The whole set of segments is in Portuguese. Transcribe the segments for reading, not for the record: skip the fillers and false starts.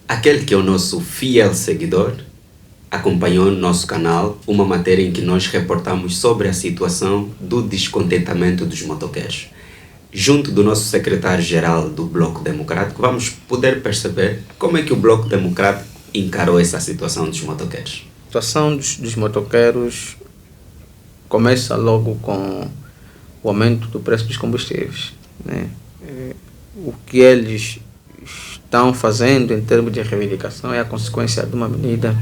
Aquele que é o nosso fiel seguidor acompanhou no nosso canal uma matéria em que nós reportamos sobre a situação do descontentamento dos motoqueiros. Junto do nosso secretário-geral do Bloco Democrático, vamos poder perceber como é que o Bloco Democrático encarou essa situação dos motoqueiros. A situação dos motoqueiros começa logo com o aumento do preço dos combustíveis, né? O que eles estão fazendo em termos de reivindicação é a consequência de uma medida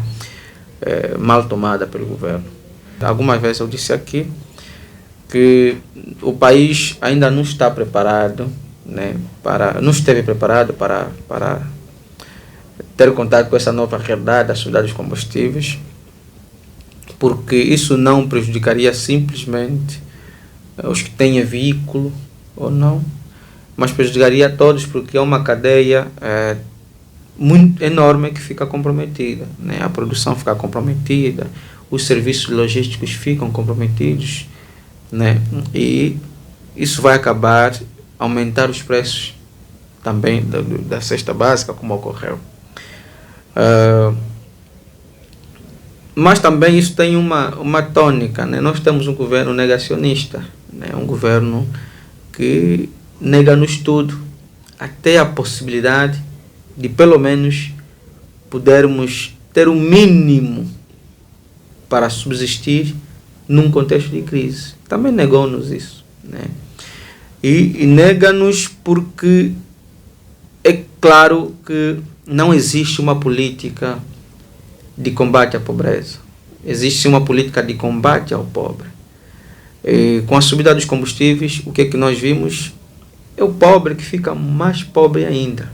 mal tomada pelo governo. Algumas vezes eu disse aqui que o país ainda não está preparado, né, não esteve preparado para ter contato com essa nova realidade da subida dos combustíveis, porque isso não prejudicaria simplesmente os que têm veículo ou não, mas prejudicaria a todos, porque é uma cadeia muito enorme que fica comprometida, né? A produção fica comprometida, os serviços logísticos ficam comprometidos, né? E isso vai acabar aumentar os preços também da cesta básica, como ocorreu. Mas também isso tem uma tônica, né? Nós temos um governo negacionista, né? Um governo que nega-nos tudo, até a possibilidade de pelo menos podermos ter um mínimo para subsistir num contexto de crise. Também negou-nos isso, né? E nega-nos porque é claro que não existe uma política de combate à pobreza. Existe uma política de combate ao pobre. E com a subida dos combustíveis, o que é que nós vimos? É o pobre que fica mais pobre ainda.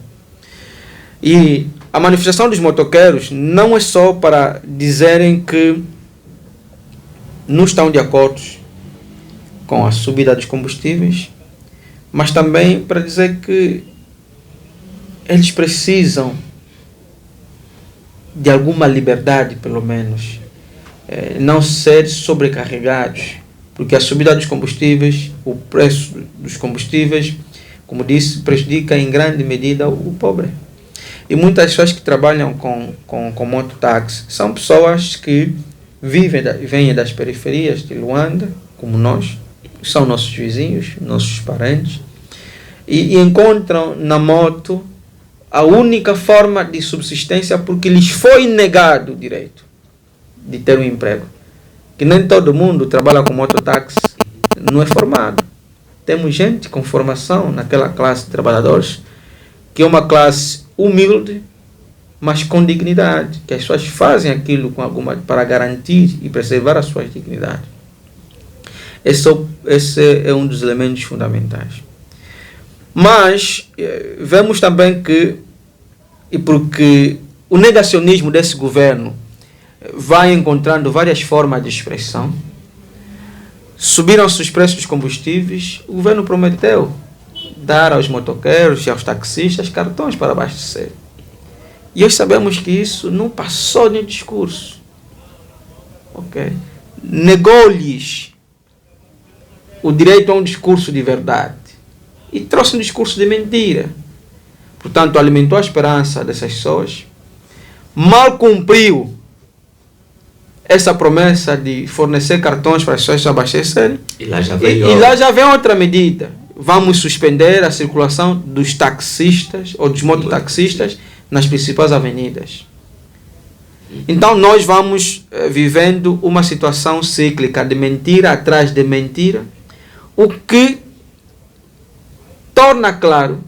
E a manifestação dos motoqueiros não é só para dizerem que não estão de acordo com a subida dos combustíveis, mas também para dizer que eles precisam de alguma liberdade, pelo menos, não ser sobrecarregados, porque a subida dos combustíveis, o preço dos combustíveis, como disse, prejudica em grande medida o pobre. E muitas pessoas que trabalham com mototáxi são pessoas que vêm das periferias de Luanda, como nós, são nossos vizinhos, nossos parentes, e encontram na moto a única forma de subsistência, porque lhes foi negado o direito de ter um emprego. Que nem todo mundo trabalha com mototáxi, não é formado. Temos gente com formação naquela classe de trabalhadores, que é uma classe humilde, mas com dignidade, que as pessoas fazem aquilo para garantir e preservar a sua dignidade. Esse é um dos elementos fundamentais. Mas vemos também que, e porque o negacionismo desse governo vai encontrando várias formas de expressão, subiram-se os preços dos combustíveis, o governo prometeu dar aos motoqueiros e aos taxistas cartões para abastecer. E nós sabemos que isso não passou no discurso. Okay? Negou-lhes o direito a um discurso de verdade e trouxe um discurso de mentira. Portanto, alimentou a esperança dessas pessoas, mal cumpriu essa promessa de fornecer cartões para as pessoas se abastecerem. E lá já vem outra medida. Vamos suspender a circulação dos taxistas ou dos mototaxistas nas principais avenidas. Então nós vamos vivendo uma situação cíclica de mentira atrás de mentira, o que torna claro,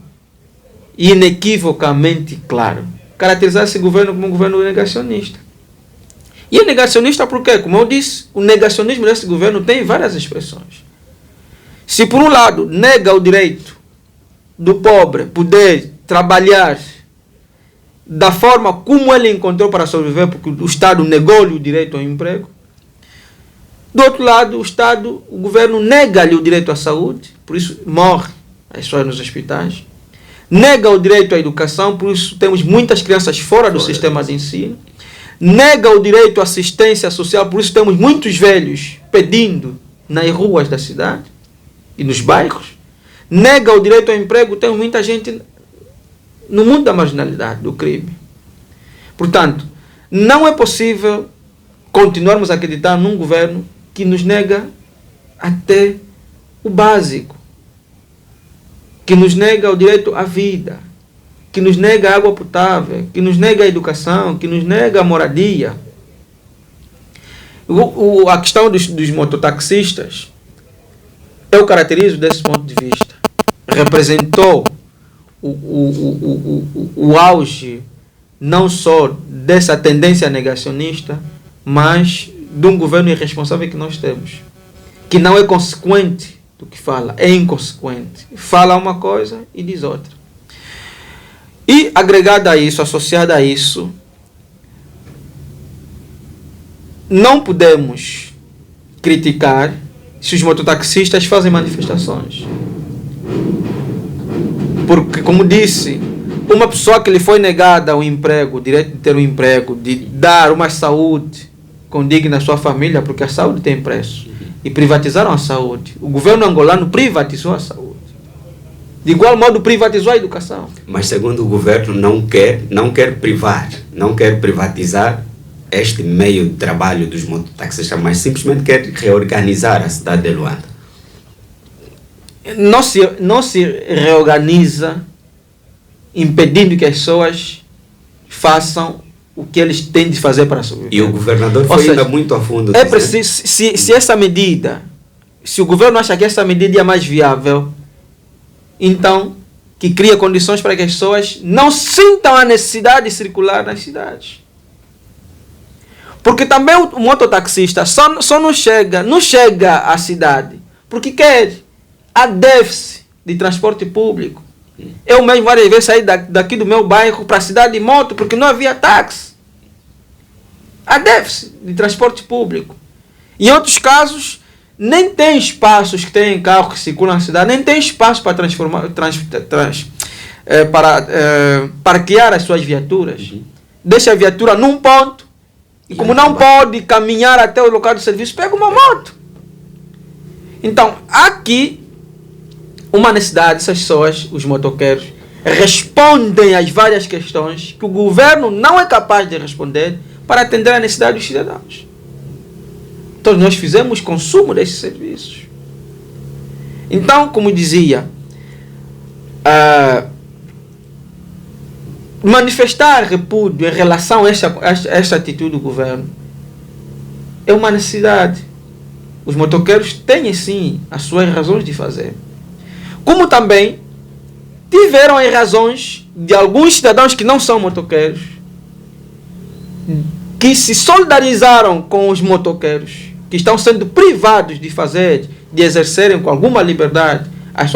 e inequivocamente claro, caracterizar esse governo como um governo negacionista. E é negacionista porque, como eu disse, o negacionismo desse governo tem várias expressões. Se por um lado nega o direito do pobre poder trabalhar da forma como ele encontrou para sobreviver, porque o Estado negou-lhe o direito ao emprego, do outro lado o governo nega-lhe o direito à saúde, por isso morre as pessoas nos hospitais, nega o direito à educação, por isso temos muitas crianças fora do sistema de ensino, nega o direito à assistência social, por isso temos muitos velhos pedindo nas ruas da cidade e nos bairros, nega o direito ao emprego, temos muita gente no mundo da marginalidade, do crime. Portanto, não é possível continuarmos a acreditar num governo que nos nega até o básico, que nos nega o direito à vida, que nos nega a água potável, que nos nega a educação, que nos nega a moradia. A questão dos mototaxistas, eu caracterizo desse ponto de vista. Representou o auge não só dessa tendência negacionista, mas de um governo irresponsável que nós temos, que não é consequente do que fala, é inconsequente. Fala uma coisa e diz outra. E agregada a isso, associada a isso, não podemos criticar se os mototaxistas fazem manifestações. Porque, como disse, uma pessoa que lhe foi negada o emprego, o direito de ter um emprego, de dar uma saúde condigna à sua família, porque a saúde tem preço, e privatizaram a saúde. O governo angolano privatizou a saúde. De igual modo, privatizou a educação. Mas, segundo o governo, não quer privatizar este meio de trabalho dos mototaxistas, mas simplesmente quer reorganizar a cidade de Luanda. Não se reorganiza impedindo que as pessoas façam o que eles têm de fazer para sobreviver. E o governador foi ainda muito a fundo. É preciso, se essa medida, se o governo acha que essa medida é mais viável, então que cria condições para que as pessoas não sintam a necessidade de circular nas cidades. Porque também o mototaxista só não chega à cidade porque quer. Há déficit de transporte público. Eu mesmo várias vezes saí daqui do meu bairro para a cidade de moto porque não havia táxi. Há déficit de transporte público. Em outros casos, nem tem espaços que têm carros que circulam na cidade, nem tem espaço para parquear as suas viaturas. Deixa a viatura num ponto e como não pode caminhar até o local de serviço, pega uma moto. Então, aqui uma necessidade, essas pessoas, os motoqueiros, respondem às várias questões que o governo não é capaz de responder para atender a necessidade dos cidadãos. Então nós fizemos consumo desses serviços. Então, como dizia, manifestar repúdio em relação a esta atitude do governo é uma necessidade. Os motoqueiros têm sim as suas razões de fazer. Como também tiveram as razões de alguns cidadãos que não são motoqueiros, que se solidarizaram com os motoqueiros, que estão sendo privados de exercerem com alguma liberdade as suas